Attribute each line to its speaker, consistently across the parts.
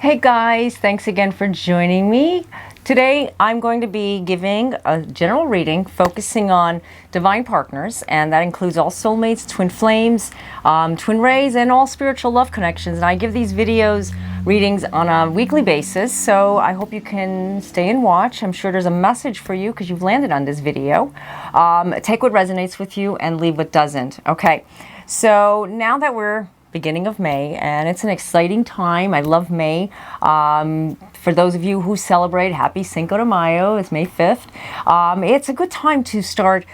Speaker 1: Hey guys, thanks again for joining me. Today I'm going to be giving a general reading focusing on divine partners, and that includes all soulmates, twin flames, twin rays, and all spiritual love connections. And I give these readings on a weekly basis, so I hope you can stay and watch. I'm sure there's a message for you because you've landed on this video. Take what resonates with you and leave what doesn't. Okay, so now that we're beginning of May, and it's an exciting time. I love May. For those of you who celebrate, happy Cinco de Mayo. It's May 5th. It's a good time to start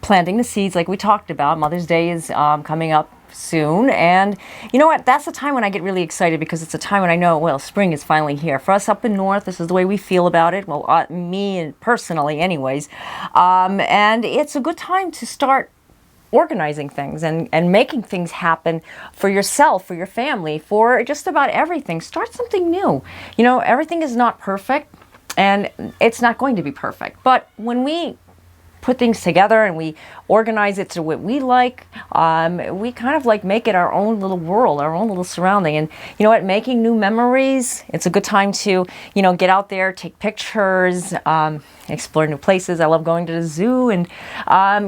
Speaker 1: planting the seeds like we talked about. Mother's Day is coming up soon, and you know what, that's the time when I get really excited, because it's a time when I know, well, spring is finally here. For us up in north, this is the way we feel about it. Well, me and personally anyways, and it's a good time to start organizing things and making things happen for yourself, for your family, for just about everything. Start something new. You know, everything is not perfect, and it's not going to be perfect. But when we put things together and we organize it to what we like, we kind of like make it our own little world, our own little surrounding. And you know what, making new memories, it's a good time to, you know, get out there, take pictures, explore new places. I love going to the zoo and,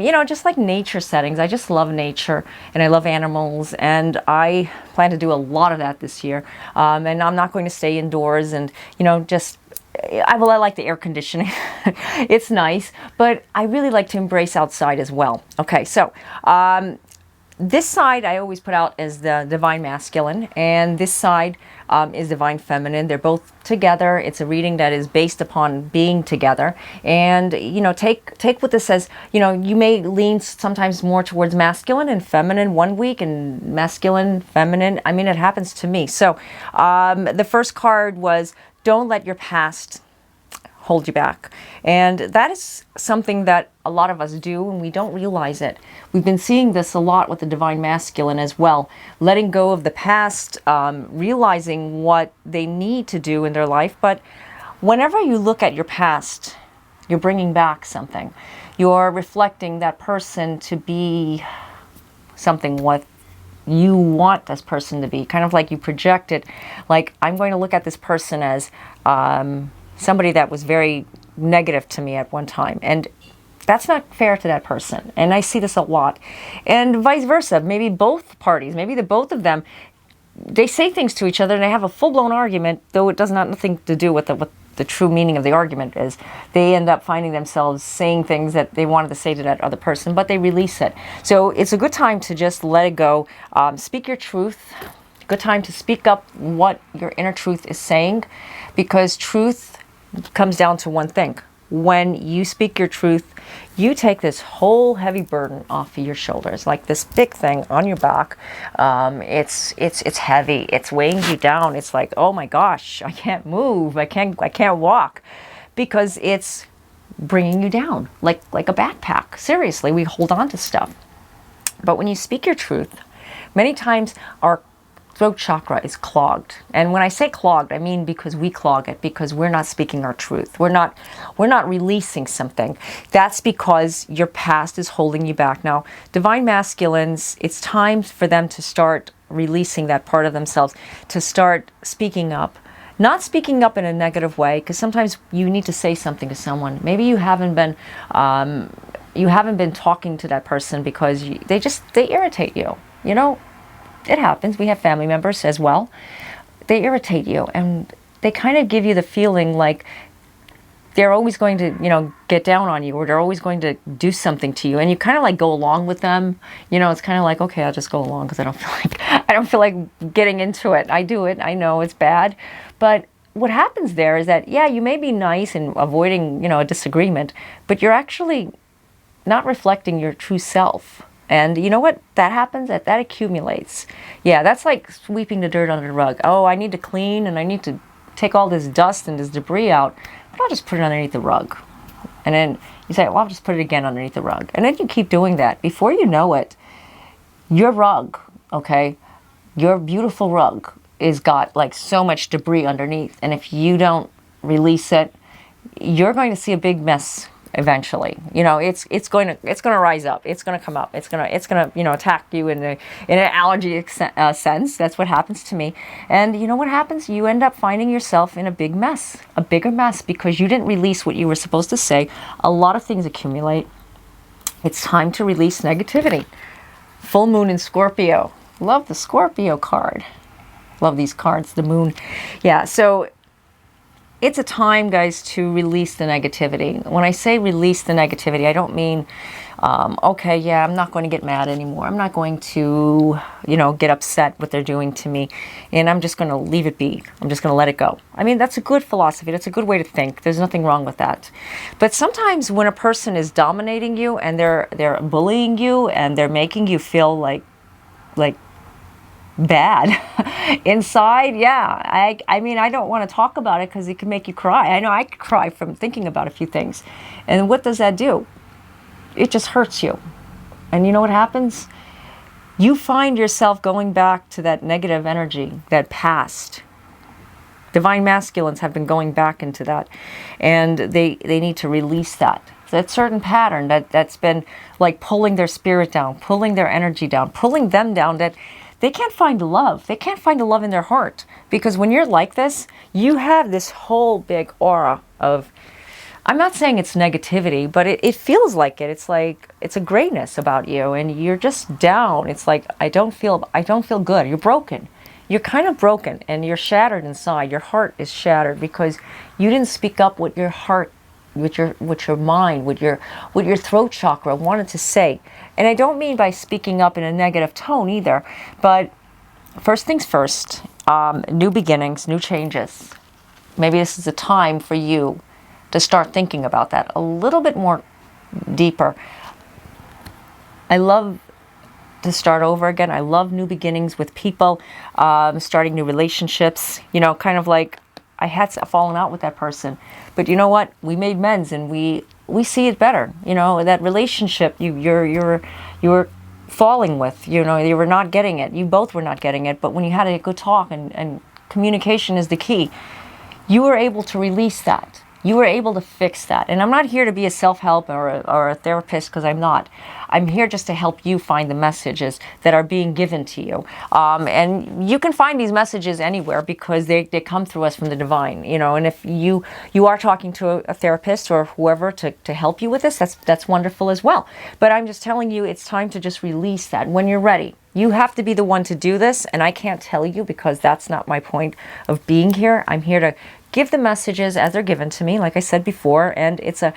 Speaker 1: you know, just like nature settings. I just love nature and I love animals, and I plan to do a lot of that this year. And I'm not going to stay indoors and, you know, just I like the air conditioning. It's nice, but I really like to embrace outside as well. Okay, so this side I always put out as the divine masculine, and this side is divine feminine. They're both together. It's a reading that is based upon being together. And you know, take what this says. You know, you may lean sometimes more towards masculine and feminine one week, and masculine, feminine. I mean, it happens to me. So the first card was, don't let your past hold you back. And that is something that a lot of us do, and we don't realize it. We've been seeing this a lot with the divine masculine as well. Letting go of the past, realizing what they need to do in their life. But whenever you look at your past, you're bringing back something. You're reflecting that person to be something what you want this person to be, kind of like you project it. Like, I'm going to look at this person as somebody that was very negative to me at one time, and that's not fair to that person. And I see this a lot, and vice versa. Maybe both parties, maybe the both of them, they say things to each other and they have a full-blown argument, though it does not nothing to do with what the true meaning of the argument is. They end up finding themselves saying things that they wanted to say to that other person, but they release it. So it's a good time to just let it go. Speak your truth. Good time to speak up what your inner truth is saying, because truth comes down to one thing. When you speak your truth, you take this whole heavy burden off of your shoulders, like this big thing on your back. It's heavy. It's weighing you down. It's like, oh my gosh, I can't move. I can't walk, because it's bringing you down like a backpack. Seriously, we hold on to stuff. But when you speak your truth, many times our throat chakra is clogged. And when I say clogged, I mean because we clog it, because we're not speaking our truth. We're not releasing something. That's because your past is holding you back. Now, divine masculines, it's time for them to start releasing that part of themselves, to start speaking up. Not speaking up in a negative way, because sometimes you need to say something to someone. Maybe you haven't been talking to that person because they irritate you. You know, it happens. We have family members as well. They irritate you, and they kind of give you the feeling like they're always going to, you know, get down on you, or they're always going to do something to you, and you kind of like go along with them. You know, it's kind of like, okay, I'll just go along because I don't feel like getting into it. I do it. I know it's bad, but what happens there is that, yeah, you may be nice and avoiding, you know, a disagreement, but you're actually not reflecting your true self. And you know what? That happens, that accumulates. Yeah, that's like sweeping the dirt under the rug. Oh, I need to clean and I need to take all this dust and this debris out, but I'll just put it underneath the rug. And then you say, well, I'll just put it again underneath the rug. And then you keep doing that. Before you know it, your rug, okay, your beautiful rug is got like so much debris underneath. And if you don't release it, you're going to see a big mess eventually. You know, it's going to rise up. It's going to come up. It's going to you know, attack you in an allergy sense. That's what happens to me. And you know what happens? You end up finding yourself in a big mess, a bigger mess, because you didn't release what you were supposed to say. A lot of things accumulate. It's time to release negativity. Full moon in Scorpio. Love the Scorpio card. Love these cards, the moon. Yeah, so it's a time, guys, to release the negativity. When I say release the negativity, I don't mean, okay, yeah, I'm not going to get mad anymore. I'm not going to, you know, get upset what they're doing to me. And I'm just going to leave it be. I'm just going to let it go. I mean, that's a good philosophy. That's a good way to think. There's nothing wrong with that. But sometimes when a person is dominating you and they're bullying you and they're making you feel like bad inside, yeah, I mean, I don't want to talk about it because it can make you cry. I know I could cry from thinking about a few things. And what does that do? It just hurts you. And you know what happens? You find yourself going back to that negative energy, that past. Divine masculines have been going back into that, and they need to release that. That certain pattern that's been like pulling their spirit down, pulling their energy down, pulling them down, that they can't find love. They can't find the love in their heart. Because when you're like this, you have this whole big aura of, I'm not saying it's negativity, but it feels like it. It's like, it's a grayness about you and you're just down. It's like, I don't feel good. You're broken. You're kind of broken and you're shattered inside. Your heart is shattered because you didn't speak up what your heart, with your mind, with your throat chakra wanted to say. And I don't mean by speaking up in a negative tone either, but first things first, new beginnings, new changes. Maybe this is a time for you to start thinking about that a little bit more deeper. I love to start over again. I love new beginnings with people, starting new relationships, you know, kind of like I had fallen out with that person, but you know what? We made amends and we see it better. You know, that relationship you were falling with, you know, you were not getting it. You both were not getting it, but when you had a good talk and communication is the key, you were able to release that. You were able to fix that. And I'm not here to be a self-help or a therapist, because I'm not. I'm here just to help you find the messages that are being given to you. And you can find these messages anywhere because they come through us from the divine, you know. And if you are talking to a therapist or whoever to help you with this, that's wonderful as well. But I'm just telling you, it's time to just release that when you're ready. You have to be the one to do this, and I can't tell you because that's not my point of being here. I'm here to give the messages as they're given to me, like I said before, and it's a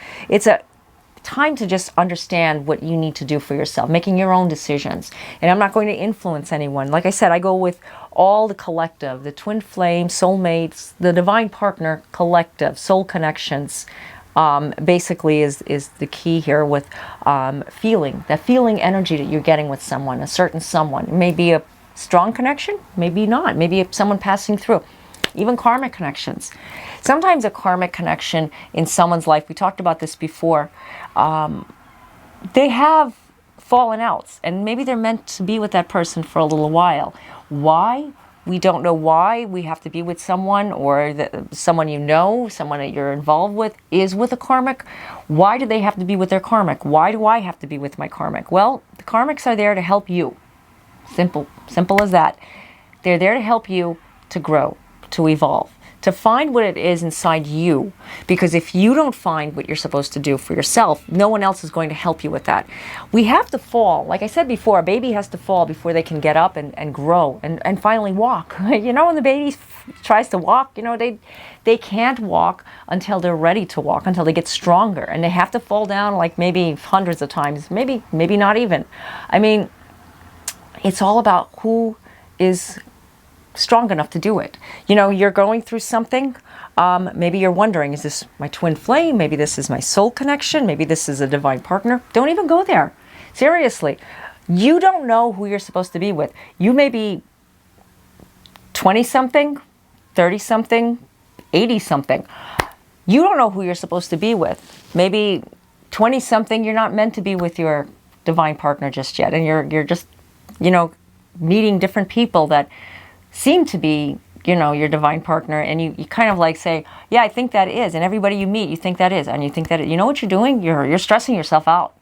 Speaker 1: time to just understand what you need to do for yourself, making your own decisions. And I'm not going to influence anyone. Like I said, I go with all the collective, the twin flame, soulmates, the divine partner collective, soul connections. Basically is the key here with feeling, that feeling energy that you're getting with someone, a certain someone. It may be a strong connection, maybe not, maybe someone passing through. Even karmic connections. Sometimes a karmic connection in someone's life, we talked about this before, they have fallen outs and maybe they're meant to be with that person for a little while. Why? We don't know why we have to be with someone, or someone you know, someone that you're involved with is with a karmic. Why do they have to be with their karmic? Why do I have to be with my karmic? Well, the karmics are there to help you. Simple as that. They're there to help you to grow, to evolve, to find what it is inside you. Because if you don't find what you're supposed to do for yourself, no one else is going to help you with that. We have to fall. Like I said before, a baby has to fall before they can get up and grow and finally walk. You know, when the baby tries to walk, you know, they can't walk until they're ready to walk, until they get stronger. And they have to fall down like maybe hundreds of times, maybe not even. I mean, it's all about who is strong enough to do it. You know, you're going through something. Maybe you're wondering, is this my twin flame? Maybe this is my soul connection. Maybe this is a divine partner. Don't even go there. Seriously. You don't know who you're supposed to be with. You may be 20-something, 30-something, 80-something. You don't know who you're supposed to be with. Maybe 20-something, you're not meant to be with your divine partner just yet. And you're just, you know, meeting different people that seem to be your divine partner, and you kind of like say, yeah, I think that is. And everybody you meet, you think that is. And you think that you know what you're doing? You're stressing yourself out.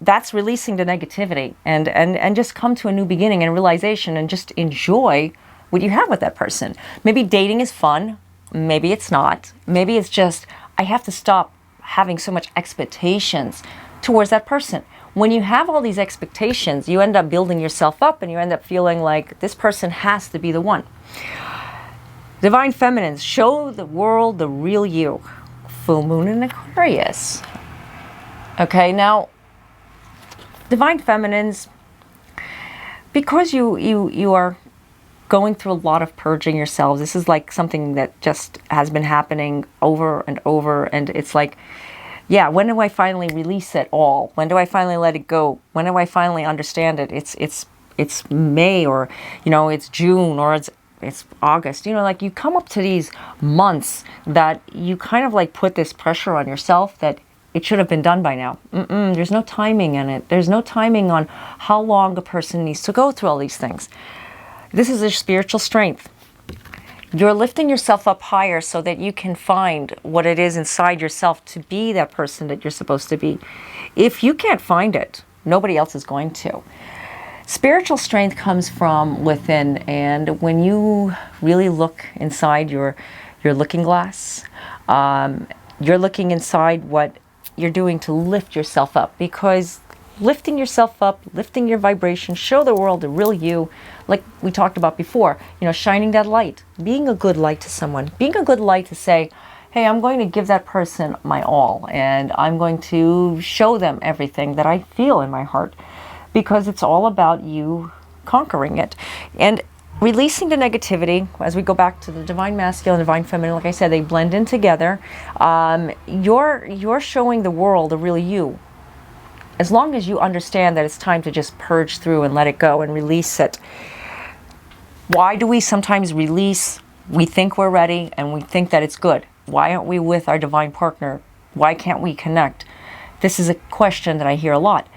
Speaker 1: That's releasing the negativity, and just come to a new beginning and realization, and just enjoy what you have with that person. Maybe dating is fun. Maybe it's not. Maybe it's just, I have to stop having so much expectations towards that person. When you have all these expectations, you end up building yourself up, and you end up feeling like this person has to be the one. Divine Feminines, show the world the real you. Full moon in Aquarius. Okay, now, Divine Feminines, because you are going through a lot of purging yourselves. This is like something that just has been happening over and over, and it's like, yeah, when do I finally release it all? When do I finally let it go? When do I finally understand it? It's May, or it's June, or it's August. Like, you come up to these months that you kind of like put this pressure on yourself that it should have been done by now. There's no timing in it. There's no timing on how long a person needs to go through all these things. This is a spiritual strength. You're lifting yourself up higher so that you can find what it is inside yourself to be that person that you're supposed to be. If you can't find it, nobody else is going to. Spiritual strength comes from within, and when you really look inside your looking glass, you're looking inside what you're doing to lift yourself up, because lifting yourself up, lifting your vibration, show the world the real you, like we talked about before, shining that light, being a good light to someone, being a good light to say, hey, I'm going to give that person my all, and I'm going to show them everything that I feel in my heart, because it's all about you conquering it. And releasing the negativity, as we go back to the divine masculine, divine feminine, like I said, they blend in together. You're showing the world the real you. As long as you understand that it's time to just purge through and let it go and release it. Why do we sometimes release? We think we're ready and we think that it's good. Why aren't we with our divine partner? Why can't we connect? This is a question that I hear a lot.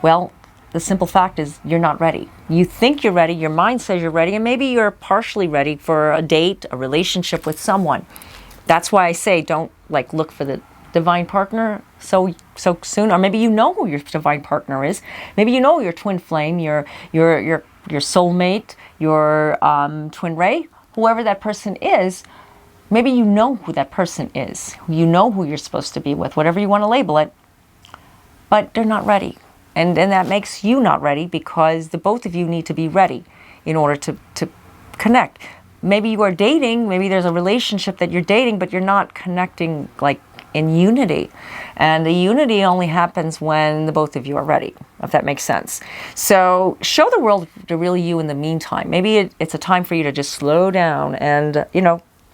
Speaker 1: Well, the simple fact is you're not ready. You think you're ready, your mind says you're ready, and maybe you're partially ready for a date, a relationship with someone. That's why I say don't look for the divine partner so soon, or maybe you know who your divine partner is. Maybe you know your twin flame, your soulmate, your twin ray, whoever that person is. Maybe you know who that person is. You know who you're supposed to be with, whatever you want to label it. But they're not ready. And that makes you not ready, because the both of you need to be ready in order to connect. Maybe you are dating, maybe there's a relationship that you're dating, but you're not connecting in unity. And the unity only happens when the both of you are ready, if that makes sense. So show the world the real you in the meantime. Maybe it's a time for you to just slow down and,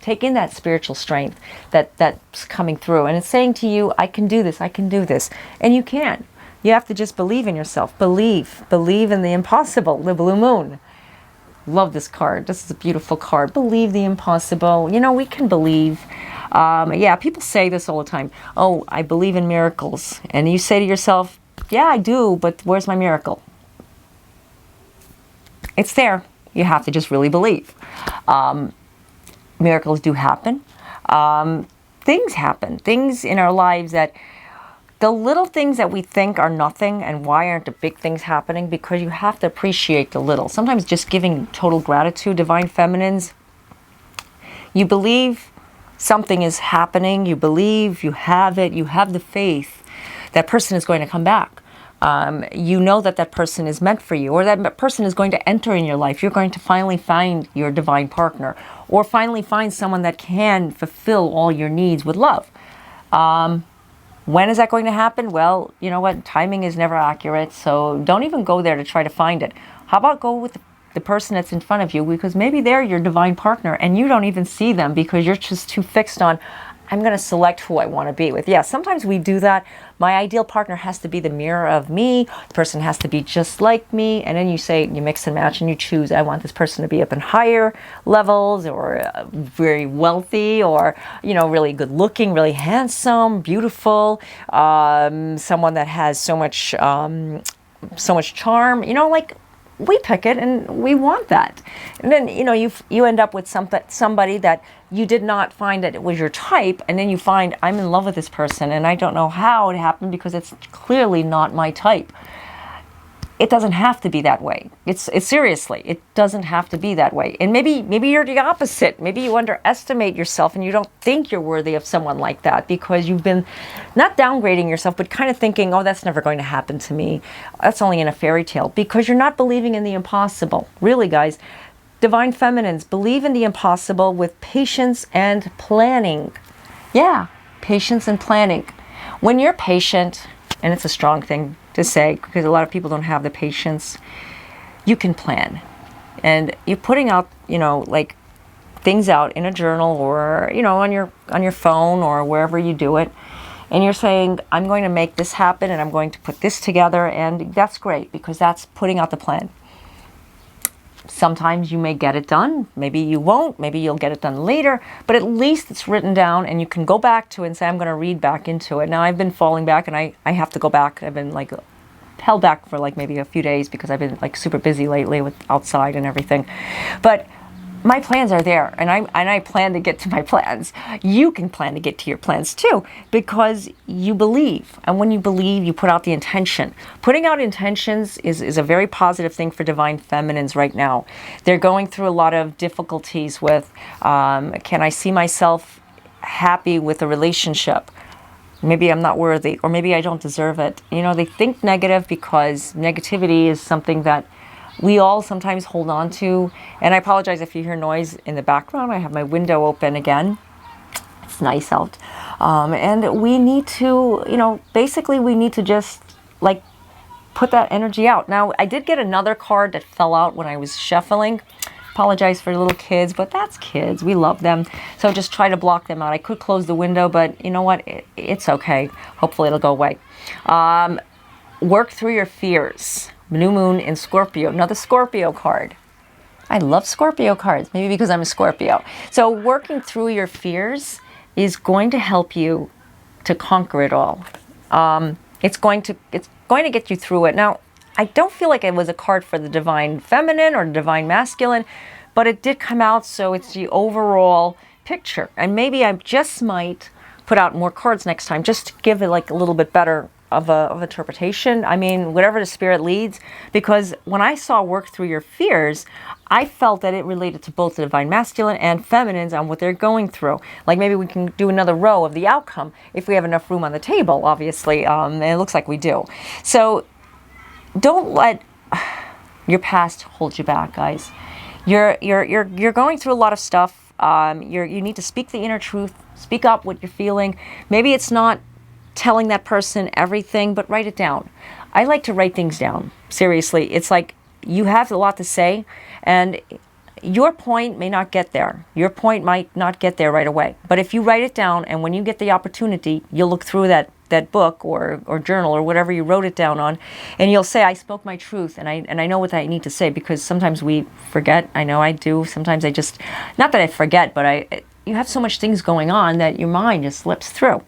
Speaker 1: take in that spiritual strength that's coming through. And it's saying to you, I can do this, I can do this. And you can. You have to just believe in yourself. Believe in the impossible, the blue moon. Love this card. This is a beautiful card. Believe the impossible. We can believe. People say this all the time. Oh, I believe in miracles. And you say to yourself, yeah, I do, but where's my miracle? It's there. You have to just really believe. Miracles do happen. Things happen. Things in our lives that the little things that we think are nothing, and why aren't the big things happening? Because you have to appreciate the little. Sometimes just giving total gratitude, divine feminines. You believe something is happening. You believe you have it. You have the faith that person is going to come back. You know that person is meant for you, or that person is going to enter in your life. You're going to finally find your divine partner, or finally find someone that can fulfill all your needs with love. When is that going to happen? Well, you know what? Timing is never accurate, so don't even go there to try to find it. How about go with the person that's in front of you, because maybe they're your divine partner and you don't even see them because you're just too fixed on, I'm going to select who I want to be with. Yeah, sometimes we do that. My ideal partner has to be the mirror of me. The person has to be just like me. And then you mix and match and you choose, I want this person to be up in higher levels, or very wealthy, or, really good looking, really handsome, beautiful, someone that has so much charm, we pick it and we want that. And then, you know, you end up with somebody that you did not find that it was your type, and then you find, I'm in love with this person and I don't know how it happened because it's clearly not my type. It doesn't have to be that way. It's seriously, it doesn't have to be that way. And maybe you're the opposite. Maybe you underestimate yourself and you don't think you're worthy of someone like that because you've been not downgrading yourself, but kind of thinking, oh, that's never going to happen to me. That's only in a fairy tale, because you're not believing in the impossible. Really, guys, divine feminines, believe in the impossible with patience and planning. Yeah, patience and planning. When you're patient, and it's a strong thing to say because a lot of people don't have the patience, you can plan. And you're putting out, you know, like things out in a journal or, you know, on your phone or wherever you do it. And you're saying, I'm going to make this happen and I'm going to put this together. And that's great because that's putting out the plan. Sometimes you may get it done. Maybe you won't. Maybe you'll get it done later. But at least it's written down and you can go back to it and say, I'm going to read back into it. Now, I've been falling back and I have to go back. I've been like held back for like maybe a few days because I've been like super busy lately with outside and everything. But my plans are there, and I plan to get to my plans. You can plan to get to your plans too, because you believe. And when you believe, you put out the intention. Putting out intentions is a very positive thing for divine feminines right now. They're going through a lot of difficulties with, can I see myself happy with a relationship? Maybe I'm not worthy, or maybe I don't deserve it. You know, they think negative because negativity is something that we all sometimes hold on to. And I apologize if you hear noise in the background. I have my window open again. It's nice out. And we need to, you know, basically we need to just like put that energy out. Now, I did get another card that fell out when I was shuffling. Apologize for little kids, but that's kids. We love them. So just try to block them out. I could close the window, but you know what? It's okay. Hopefully it'll go away. Work through your fears. New moon in Scorpio. Another Scorpio card. I love Scorpio cards, maybe because I'm a Scorpio. So working through your fears is going to help you to conquer it all. It's going to get you through it. Now, I don't feel like it was a card for the divine feminine or divine masculine, but it did come out, so it's the overall picture. And maybe I just might put out more cards next time, just to give it like a little bit better of interpretation. I mean, whatever the spirit leads, because when I saw work through your fears, I felt that it related to both the divine masculine and feminines on what they're going through. Like maybe we can do another row of the outcome if we have enough room on the table, obviously, and it looks like we do. So don't let your past hold you back, guys. You're going through a lot of stuff. You need to speak the inner truth, speak up what you're feeling. Maybe it's not telling that person everything, but write it down. I like to write things down. Seriously, it's like you have a lot to say, and your point may not get there. Your point might not get there right away. But if you write it down, and when you get the opportunity, you'll look through that book or journal or whatever you wrote it down on, and you'll say, I spoke my truth, and I know what I need to say, because sometimes we forget. I know I do. Sometimes I just, not that I forget, but you have so much things going on that your mind just slips through.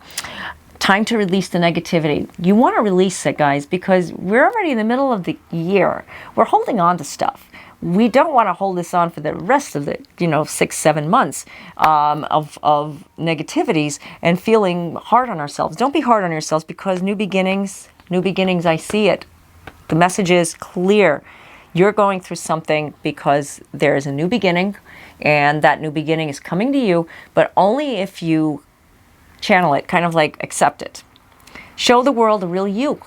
Speaker 1: Time to release the negativity. You want to release it, guys, because we're already in the middle of the year. We're holding on to stuff. We don't want to hold this on for the rest of the, 6-7 months of negativities and feeling hard on ourselves. Don't be hard on yourselves, because new beginnings, I see it. The message is clear. You're going through something because there is a new beginning, and that new beginning is coming to you, but only if you channel it, kind of like accept it. Show the world the real you.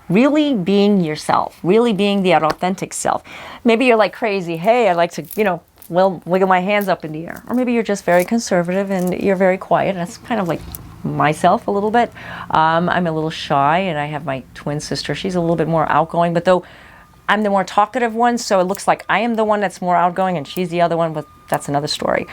Speaker 1: Really being yourself. Really being the authentic self. Maybe you're like crazy. Hey, I like to, wiggle my hands up in the air. Or maybe you're just very conservative and you're very quiet. That's kind of like myself a little bit. I'm a little shy, and I have my twin sister. She's a little bit more outgoing, but though I'm the more talkative one, so it looks like I am the one that's more outgoing and she's the other one, but that's another story.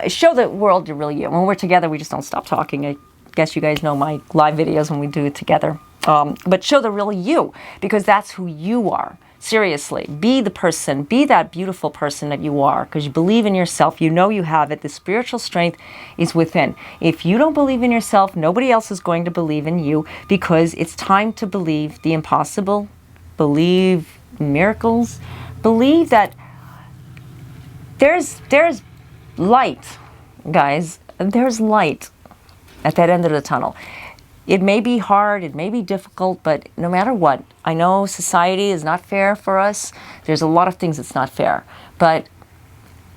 Speaker 1: Show the world you're really you. When we're together, we just don't stop talking. I guess you guys know my live videos when we do it together. But show the real you, because that's who you are. Seriously, be the person, be that beautiful person that you are, because you believe in yourself. You know you have it. The spiritual strength is within. If you don't believe in yourself, nobody else is going to believe in you, because it's time to believe the impossible, believe miracles, believe that there's light, guys. There's light at that end of the tunnel. It may be hard, it may be difficult, but no matter what, I know society is not fair for us. There's a lot of things that's not fair. But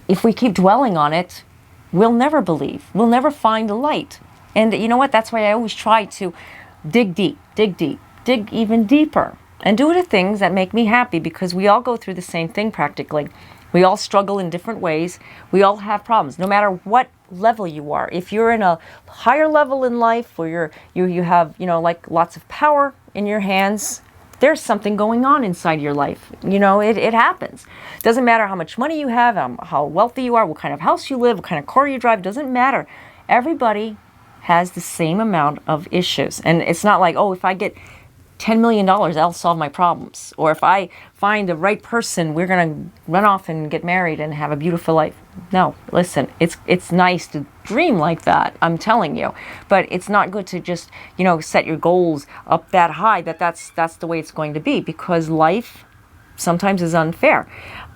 Speaker 1: if we keep dwelling on it, we'll never believe. We'll never find the light. And you know what? That's why I always try to dig deep, dig even deeper, and do the things that make me happy, because we all go through the same thing practically. We all struggle in different ways. We all have problems, no matter what level you are. If you're in a higher level in life, where you have, like lots of power in your hands, there's something going on inside your life. It happens. Doesn't matter how much money you have, how wealthy you are, what kind of house you live, what kind of car you drive, doesn't matter. Everybody has the same amount of issues. And it's not like, if I get $10 million, I'll solve my problems. Or if I find the right person, we're going to run off and get married and have a beautiful life. No, listen, it's nice to dream like that, I'm telling you. But it's not good to just, set your goals up that high, that's the way it's going to be, because life sometimes is unfair.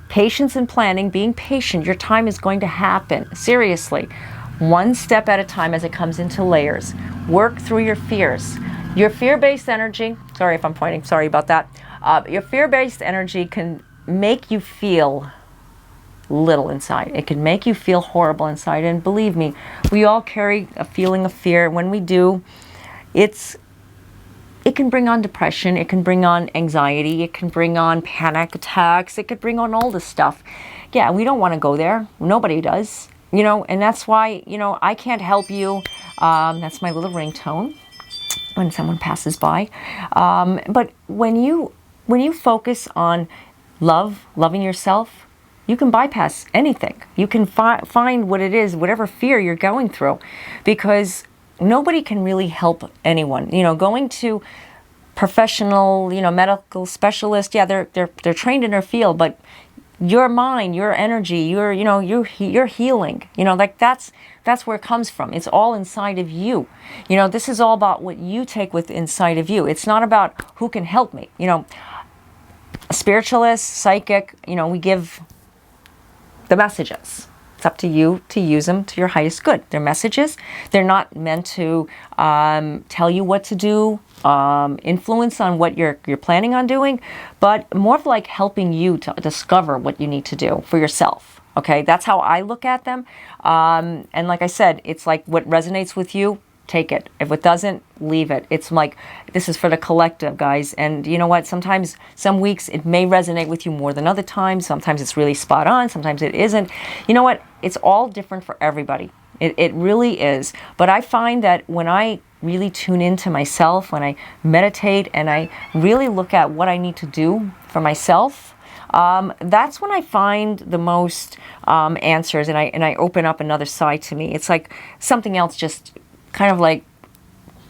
Speaker 1: Patience and planning, being patient, your time is going to happen. Seriously. One step at a time as it comes into layers. Work through your fears. Your fear-based energy, sorry if I'm pointing, sorry about that. Your fear-based energy can make you feel little inside. It can make you feel horrible inside. And believe me, we all carry a feeling of fear. When we do, it can bring on depression. It can bring on anxiety. It can bring on panic attacks. It could bring on all this stuff. Yeah, we don't want to go there. Nobody does. And that's why, I can't help you. That's my little ringtone when someone passes by. But when you focus on loving yourself, you can bypass anything. You can find what it is, whatever fear you're going through, because nobody can really help anyone. Going to professional, medical specialists, yeah, they're trained in their field, but your mind, your energy, your healing, that's where it comes from. It's all inside of you. This is all about what you take with inside of you. It's not about who can help me. A spiritualist, psychic, we give the messages. It's up to you to use them to your highest good. They're messages. They're not meant to tell you what to do, influence on what you're planning on doing, but more of like helping you to discover what you need to do for yourself. Okay, that's how I look at them. And like I said, it's like what resonates with you, take it. If it doesn't, leave it. It's like, this is for the collective, guys. And you know what? Sometimes, some weeks, it may resonate with you more than other times. Sometimes it's really spot on. Sometimes it isn't. You know what? It's all different for everybody. It really is. But I find that when I really tune into myself, when I meditate and I really look at what I need to do for myself, that's when I find the most answers, and I open up another side to me. It's like something else just kind of like,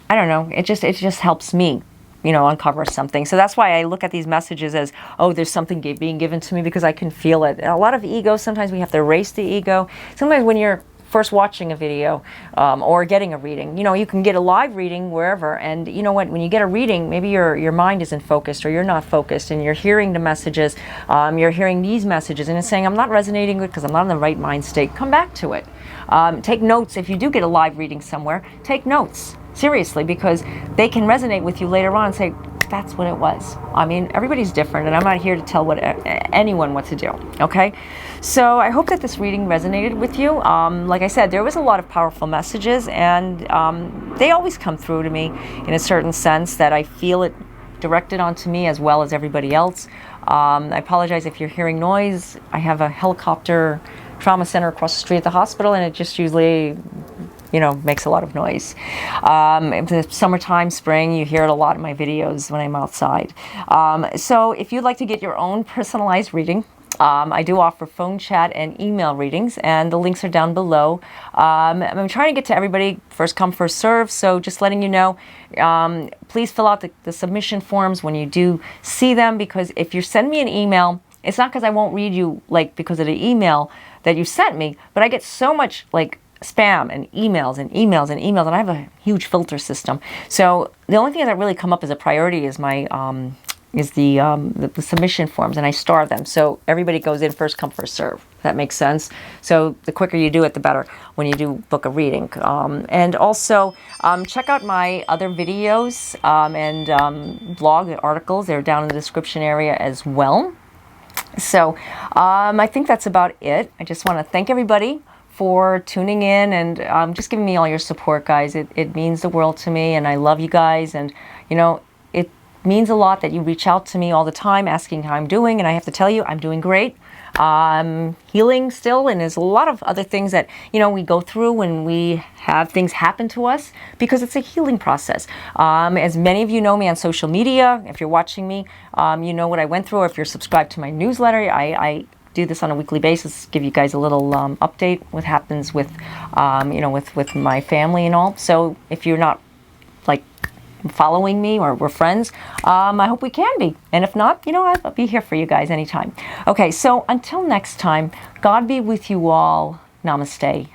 Speaker 1: I don't know, it just helps me, uncover something. So that's why I look at these messages as, there's something being given to me, because I can feel it. A lot of ego, sometimes we have to erase the ego. Sometimes when you're first watching a video or getting a reading, you can get a live reading wherever, and you know what, when you get a reading, maybe your mind isn't focused, or you're not focused, and you're hearing the messages, you're hearing these messages, and it's saying, I'm not resonating with, because I'm not in the right mind state. Come back to it. Take notes. If you do get a live reading somewhere, take notes, seriously, because they can resonate with you later on and say, that's what it was. I mean, everybody's different, and I'm not here to tell anyone what to do, okay? So I hope that this reading resonated with you. Like I said, there was a lot of powerful messages, and they always come through to me in a certain sense that I feel it directed onto me as well as everybody else. I apologize if you're hearing noise. I have a helicopter trauma center across the street at the hospital, and it just usually makes a lot of noise. In the summertime, spring, you hear it a lot in my videos when I'm outside. So if you'd like to get your own personalized reading, I do offer phone chat and email readings, and the links are down below. I'm trying to get to everybody, first come, first serve, so just letting you know, please fill out the submission forms when you do see them, because if you send me an email, it's not because I won't read you, because of the email that you sent me, but I get so much, spam and emails and emails and emails, and I have a huge filter system. So the only thing that really come up as a priority is my the submission forms, and I star them. So everybody goes in first come, first serve. That makes sense. So the quicker you do it, the better when you do book a reading. And also check out my other videos and blog articles. They're down in the description area as well. So I think that's about it. I just want to thank everybody for tuning in and just giving me all your support, guys. It means the world to me, and I love you guys. And, you know, it means a lot that you reach out to me all the time asking how I'm doing, and I have to tell you, I'm doing great. Healing still, and there's a lot of other things that, you know, we go through when we have things happen to us, because it's a healing process. As many of you know me on social media, if you're watching me, you know what I went through. If you're subscribed to my newsletter, I do this on a weekly basis, give you guys a little update what happens with, you know, with my family and all. So if you're not like following me or we're friends, I hope we can be. And if not, you know, I'll be here for you guys anytime. Okay, so until next time, God be with you all. Namaste.